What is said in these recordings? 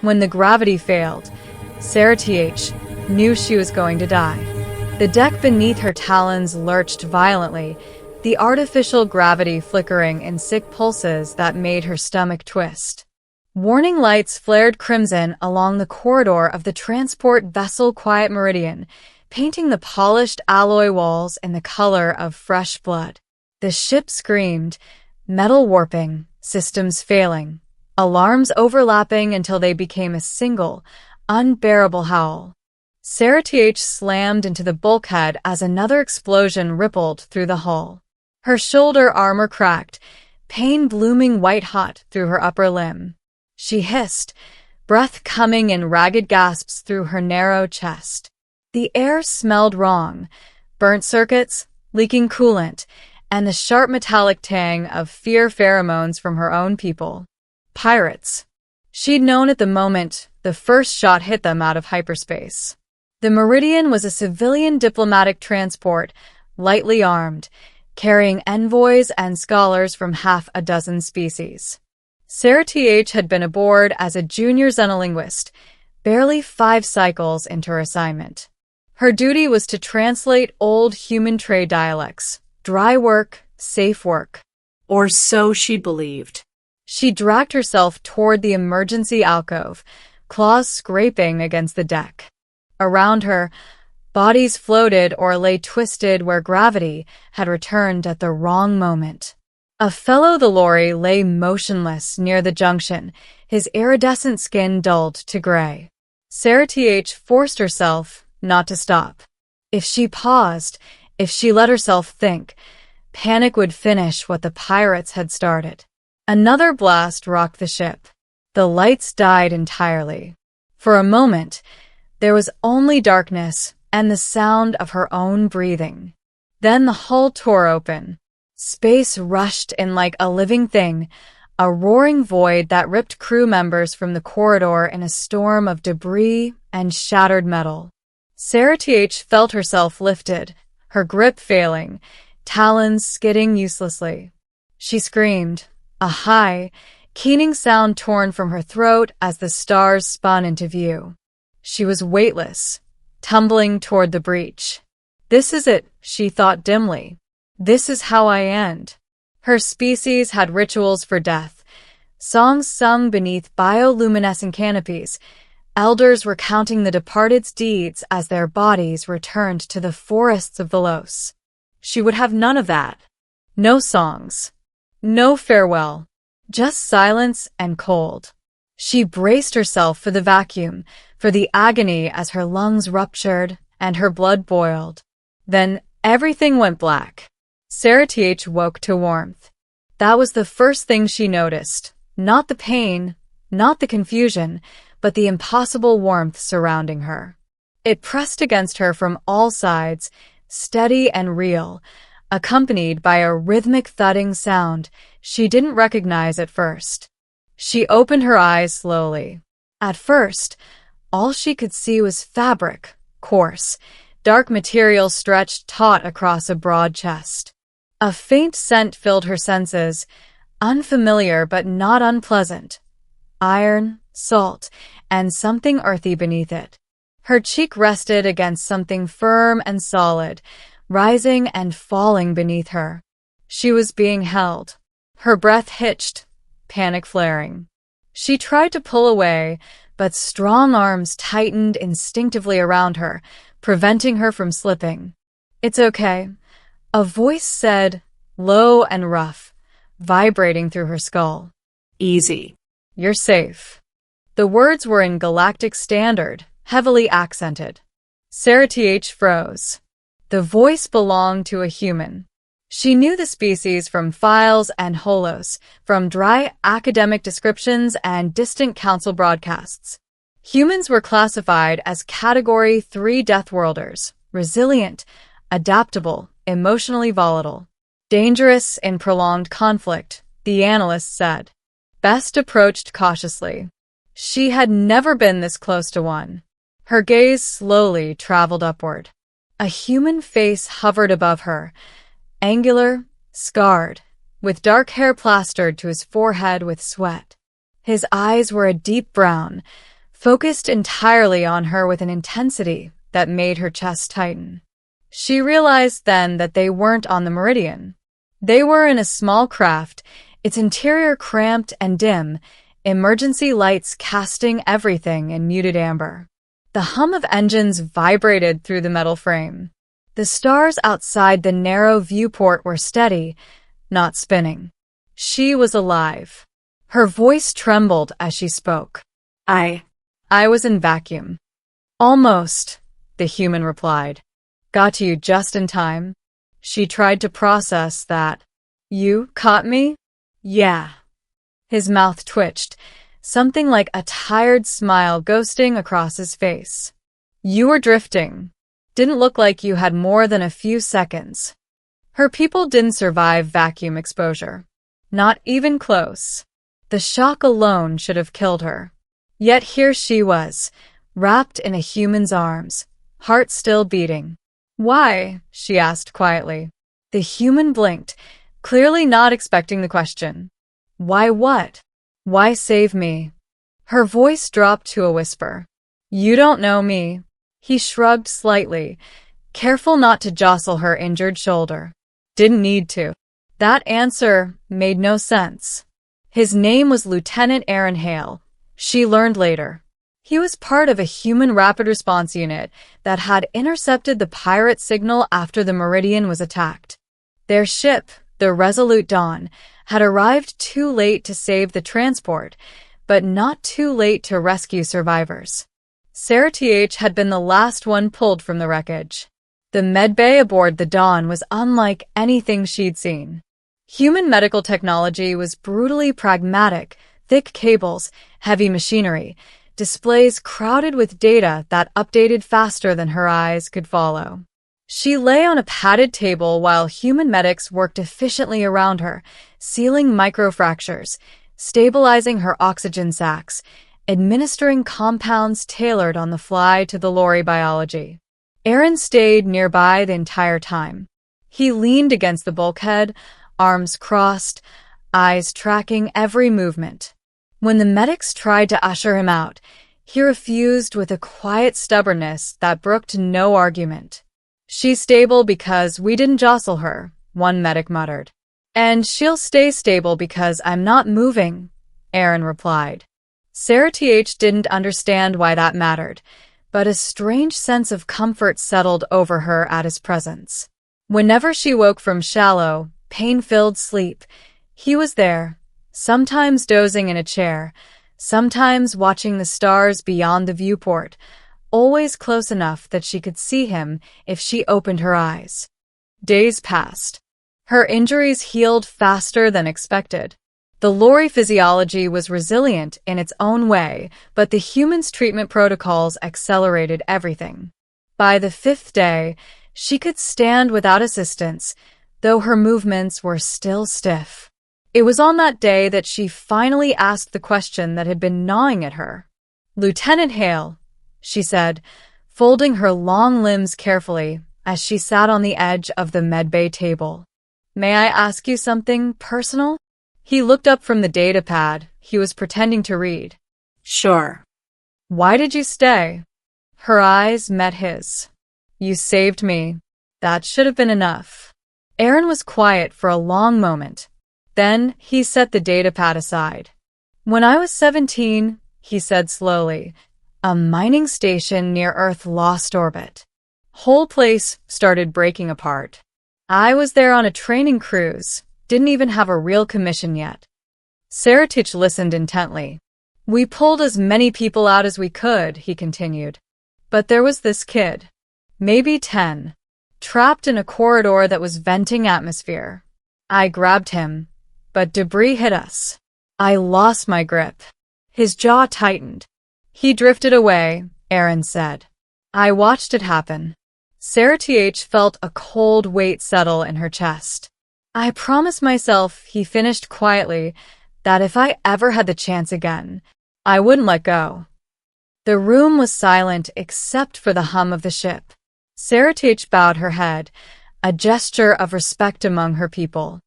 When the gravity failed, Sarah TH knew she was going to die. The deck beneath her talons lurched violently, the artificial gravity flickering in sick pulses that made her stomach twist. Warning lights flared crimson along the corridor of the transport vessel Quiet Meridian, painting the polished alloy walls in the color of fresh blood. The ship screamed, metal warping, systems failing, alarms overlapping until they became a single, unbearable howl. Sarah TH slammed into the bulkhead as another explosion rippled through the hull. Her shoulder armor cracked, pain blooming white-hot through her upper limb. She hissed, breath coming in ragged gasps through her narrow chest. The air smelled wrong, burnt circuits, leaking coolant, and the sharp metallic tang of fear pheromones from her own people. Pirates. She'd known at the moment the first shot hit them out of hyperspace. The Meridian was a civilian diplomatic transport, lightly armed, carrying envoys and scholars from half a dozen species. Sarah TH had been aboard as a junior xenolinguist, barely 5 cycles into her assignment. Her duty was to translate old human trade dialects, dry work, safe work. Or so she believed. She dragged herself toward the emergency alcove, claws scraping against the deck. Around her, bodies floated or lay twisted where gravity had returned at the wrong moment. A fellow the lorry lay motionless near the junction, his iridescent skin dulled to gray. Sarah TH forced herself not to stop. If she paused, if she let herself think, panic would finish what the pirates had started. Another blast rocked the ship. The lights died entirely. For a moment, there was only darkness and the sound of her own breathing. Then the hull tore open. Space rushed in like a living thing, a roaring void that ripped crew members from the corridor in a storm of debris and shattered metal. Sarah TH felt herself lifted, her grip failing, talons skidding uselessly. She screamed, a high, keening sound torn from her throat as the stars spun into view. She was weightless, tumbling toward the breach. This is it, she thought dimly. This is how I end. Her species had rituals for death, songs sung beneath bioluminescent canopies, elders recounting the departed's deeds as their bodies returned to the forests of Velos. She would have none of that. No songs. No farewell. Just silence and cold. She braced herself for the vacuum, for the agony as her lungs ruptured and her blood boiled. Then everything went black. Sarah TH woke to warmth. That was the first thing she noticed. Not the pain, not the confusion, but the impossible warmth surrounding her. It pressed against her from all sides, steady and real, accompanied by a rhythmic thudding sound she didn't recognize at first. She opened her eyes slowly. At first, all she could see was fabric, coarse, dark material stretched taut across a broad chest. A faint scent filled her senses, unfamiliar but not unpleasant. Iron, salt, and something earthy beneath it. Her cheek rested against something firm and solid, rising and falling beneath her. She was being held. Her breath hitched, panic flaring. She tried to pull away, but strong arms tightened instinctively around her, preventing her from slipping. It's okay. A voice said, low and rough, vibrating through her skull. Easy. You're safe. The words were in Galactic Standard, heavily accented. Sarah TH froze. The voice belonged to a human. She knew the species from files and holos, from dry academic descriptions and distant council broadcasts. Humans were classified as Category 3 Deathworlders, resilient, adaptable, emotionally volatile. Dangerous in prolonged conflict, the analyst said. Best approached cautiously. She had never been this close to one. Her gaze slowly traveled upward. A human face hovered above her, angular, scarred, with dark hair plastered to his forehead with sweat. His eyes were a deep brown, focused entirely on her with an intensity that made her chest tighten. She realized then that they weren't on the Meridian. They were in a small craft, its interior cramped and dim, emergency lights casting everything in muted amber. The hum of engines vibrated through the metal frame. The stars outside the narrow viewport were steady, not spinning. She was alive. Her voice trembled as she spoke. I was in vacuum. Almost, the human replied. Got to you just in time. She tried to process that. You caught me? Yeah. His mouth twitched, something like a tired smile ghosting across his face. You were drifting. Didn't look like you had more than a few seconds. Her people didn't survive vacuum exposure. Not even close. The shock alone should have killed her. Yet here she was, wrapped in a human's arms, heart still beating. Why? She asked quietly. The human blinked, clearly not expecting the question. Why what? Why save me? Her voice dropped to a whisper. You don't know me. He shrugged slightly, careful not to jostle her injured shoulder. Didn't need to. That answer made no sense. His name was Lieutenant Aaron Hale, she learned later. He was part of a human rapid response unit that had intercepted the pirate signal after the Meridian was attacked. Their ship, the Resolute Dawn, had arrived too late to save the transport, but not too late to rescue survivors. Sarah TH had been the last one pulled from the wreckage. The medbay aboard the Dawn was unlike anything she'd seen. Human medical technology was brutally pragmatic, thick cables, heavy machinery, displays crowded with data that updated faster than her eyes could follow. She lay on a padded table while human medics worked efficiently around her, sealing microfractures, stabilizing her oxygen sacs, administering compounds tailored on the fly to the lori biology. Aaron stayed nearby the entire time. He leaned against the bulkhead, arms crossed, eyes tracking every movement. When the medics tried to usher him out, he refused with a quiet stubbornness that brooked no argument. She's stable because we didn't jostle her, one medic muttered. And she'll stay stable because I'm not moving, Aaron replied. Sarah TH didn't understand why that mattered, but a strange sense of comfort settled over her at his presence. Whenever she woke from shallow, pain-filled sleep, he was there, sometimes dozing in a chair, sometimes watching the stars beyond the viewport, always close enough that she could see him if she opened her eyes. Days passed. Her injuries healed faster than expected. The lori physiology was resilient in its own way, but the human's treatment protocols accelerated everything. By the 5th day, she could stand without assistance, though her movements were still stiff. It was on that day that she finally asked the question that had been gnawing at her. Lieutenant Hale, she said, folding her long limbs carefully as she sat on the edge of the medbay table. May I ask you something personal? He looked up from the data pad he was pretending to read. Sure. Why did you stay? Her eyes met his. You saved me. That should have been enough. Aaron was quiet for a long moment. Then he set the datapad aside. When I was 17, he said slowly, a mining station near Earth lost orbit. Whole place started breaking apart. I was there on a training cruise, didn't even have a real commission yet. Saratich listened intently. We pulled as many people out as we could, he continued. But there was this kid, maybe 10, trapped in a corridor that was venting atmosphere. I grabbed him, but debris hit us. I lost my grip. His jaw tightened. He drifted away, Aaron said. I watched it happen. Sarah TH felt a cold weight settle in her chest. I promised myself, he finished quietly, that if I ever had the chance again, I wouldn't let go. The room was silent except for the hum of the ship. Sarah TH bowed her head, a gesture of respect among her people.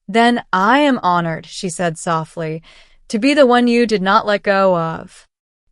Then I am honored, she said softly, to be the one you did not let go of.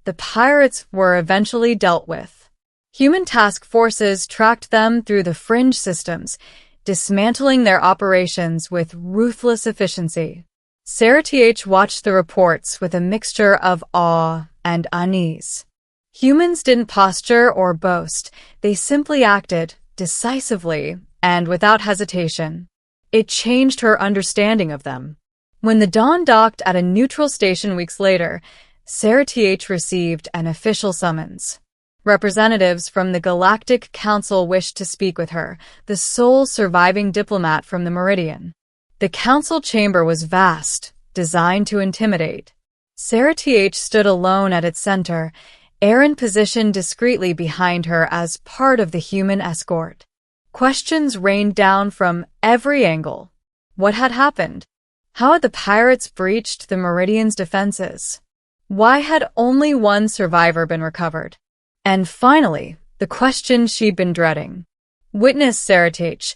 the pirates were eventually dealt with. Human task forces tracked them through the fringe systems, dismantling their operations with ruthless efficiency. Sarah TH watched the reports with a mixture of awe and unease. Humans didn't posture or boast, they simply acted decisively and without hesitation. It changed her understanding of them. When the Dawn docked at a neutral station weeks later, Sarah TH received an official summons. Representatives from the Galactic Council wished to speak with her, the sole surviving diplomat from the Meridian. The council chamber was vast, designed to intimidate. Sarah TH stood alone at its center, Aaron positioned discreetly behind her as part of the human escort. Questions rained down from every angle. What had happened? How had the pirates breached the Meridian's defenses? Why had only one survivor been recovered? And finally, the question she'd been dreading. Witness Sarah TH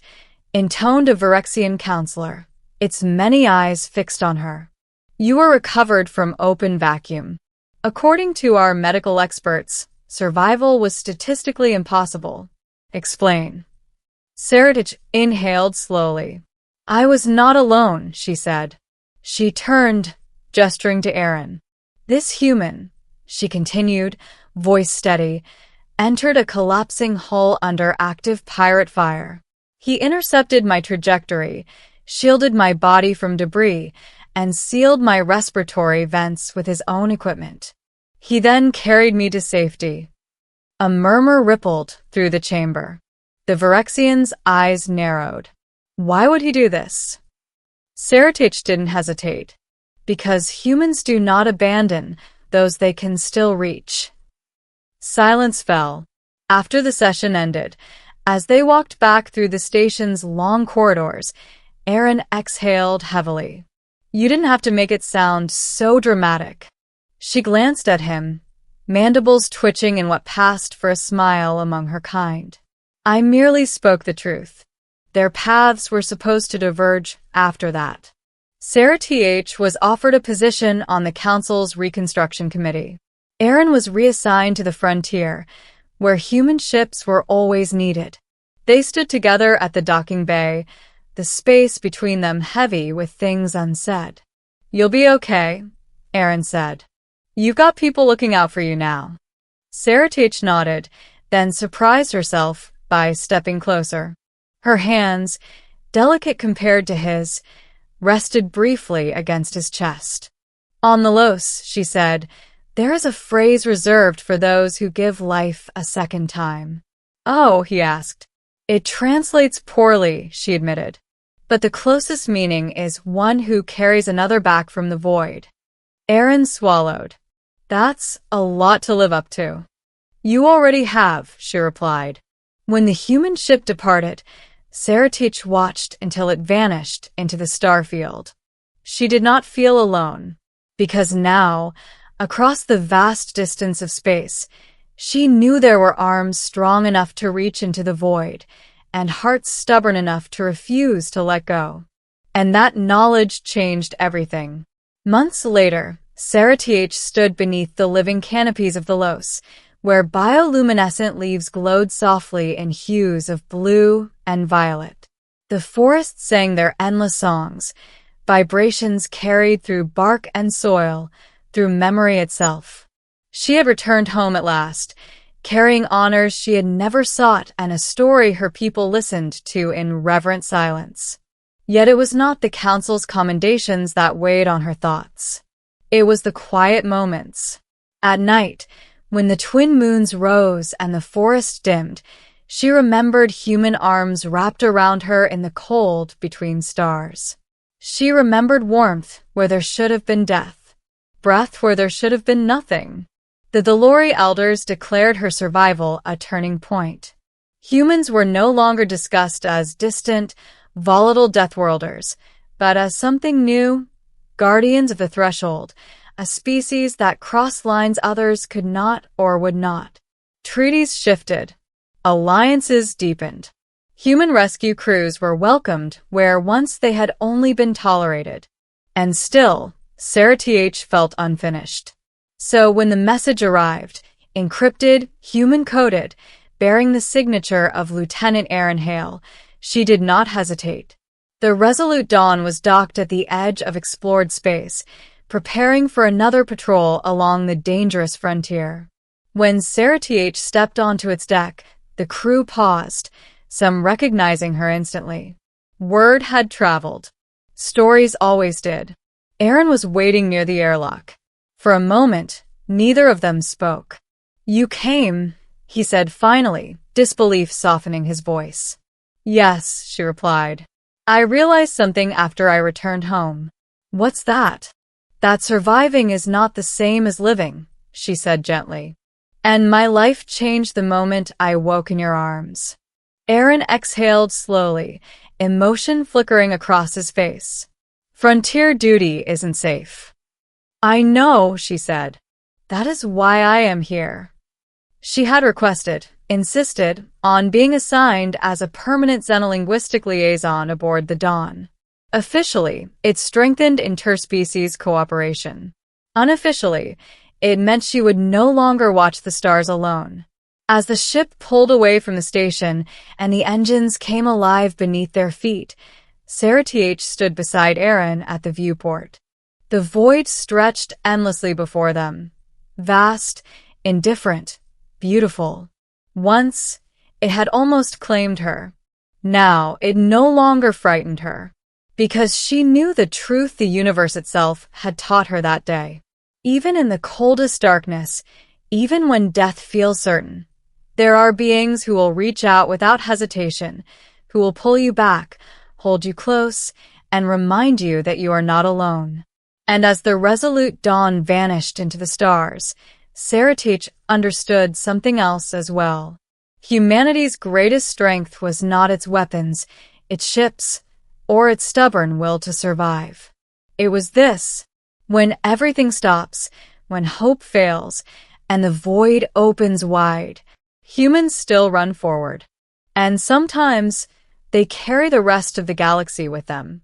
intoned a Virexian counselor, its many eyes fixed on her. You were recovered from open vacuum. According to our medical experts, survival was statistically impossible. Explain. Sarah TH inhaled slowly. I was not alone, she said. She turned, gesturing to Aaron. This human, she continued, voice steady, entered a collapsing hull under active pirate fire. He intercepted my trajectory, shielded my body from debris, and sealed my respiratory vents with his own equipment. He then carried me to safety. A murmur rippled through the chamber. The Virexian's eyes narrowed. Why would he do this? Sarah TH didn't hesitate. Because humans do not abandon those they can still reach. Silence fell. After the session ended, as they walked back through the station's long corridors, Aaron exhaled heavily. You didn't have to make it sound so dramatic. She glanced at him, mandibles twitching in what passed for a smile among her kind. I merely spoke the truth. Their paths were supposed to diverge after that. Sarah TH was offered a position on the Council's Reconstruction Committee. Aaron was reassigned to the frontier, where human ships were always needed. They stood together at the docking bay, the space between them heavy with things unsaid. You'll be okay, Aaron said. You've got people looking out for you now. Sarah TH nodded, then surprised herself by stepping closer. Her hands, delicate compared to his, rested briefly against his chest. On the Los, she said, there is a phrase reserved for those who give life a second time. Oh, he asked. It translates poorly, she admitted. But the closest meaning is one who carries another back from the void. Aaron swallowed. That's a lot to live up to. You already have, she replied. When the human ship departed, Sarah TH watched until it vanished into the starfield. She did not feel alone, because now, across the vast distance of space, she knew there were arms strong enough to reach into the void, and hearts stubborn enough to refuse to let go. And that knowledge changed everything. Months later, Sarah TH stood beneath the living canopies of the Los, where bioluminescent leaves glowed softly in hues of blue and violet. The forests sang their endless songs, vibrations carried through bark and soil, through memory itself. She had returned home at last, carrying honors she had never sought and a story her people listened to in reverent silence. Yet it was not the Council's commendations that weighed on her thoughts. It was the quiet moments. At night, when the twin moons rose and the forest dimmed, she remembered human arms wrapped around her in the cold between stars. She remembered warmth where there should have been death, breath where there should have been nothing. The Delori elders declared her survival a turning point. Humans were no longer discussed as distant, volatile deathworlders, but as something new, guardians of the threshold, a species that crossed lines others could not or would not. Treaties shifted. Alliances deepened. Human rescue crews were welcomed where once they had only been tolerated. And still, Sarah TH felt unfinished. So when the message arrived, encrypted, human-coded, bearing the signature of Lieutenant Aaron Hale, she did not hesitate. The Resolute Dawn was docked at the edge of explored space, preparing for another patrol along the dangerous frontier. When Sarah TH stepped onto its deck, the crew paused, some recognizing her instantly. Word had traveled. Stories always did. Aaron was waiting near the airlock. For a moment, neither of them spoke. "You came," he said finally, disbelief softening his voice. "Yes," she replied. "I realized something after I returned home." "What's that?" "That surviving is not the same as living," she said gently. "And my life changed the moment I woke in your arms." Aaron exhaled slowly, emotion flickering across his face. "Frontier duty isn't safe." "I know," she said. "That is why I am here." She had insisted, on being assigned as a permanent xenolinguistic liaison aboard the Dawn. Officially, it strengthened interspecies cooperation. Unofficially, it meant she would no longer watch the stars alone. As the ship pulled away from the station and the engines came alive beneath their feet, Sarah TH stood beside Aaron at the viewport. The void stretched endlessly before them. Vast, indifferent, beautiful. Once, it had almost claimed her. Now, it no longer frightened her. Because she knew the truth the universe itself had taught her that day. Even in the coldest darkness, even when death feels certain, there are beings who will reach out without hesitation, who will pull you back, hold you close, and remind you that you are not alone. And as the Resolute Dawn vanished into the stars, Sarah TH understood something else as well. Humanity's greatest strength was not its weapons, its ships, or its stubborn will to survive. It was this: when everything stops, when hope fails, and the void opens wide, humans still run forward. And sometimes, they carry the rest of the galaxy with them.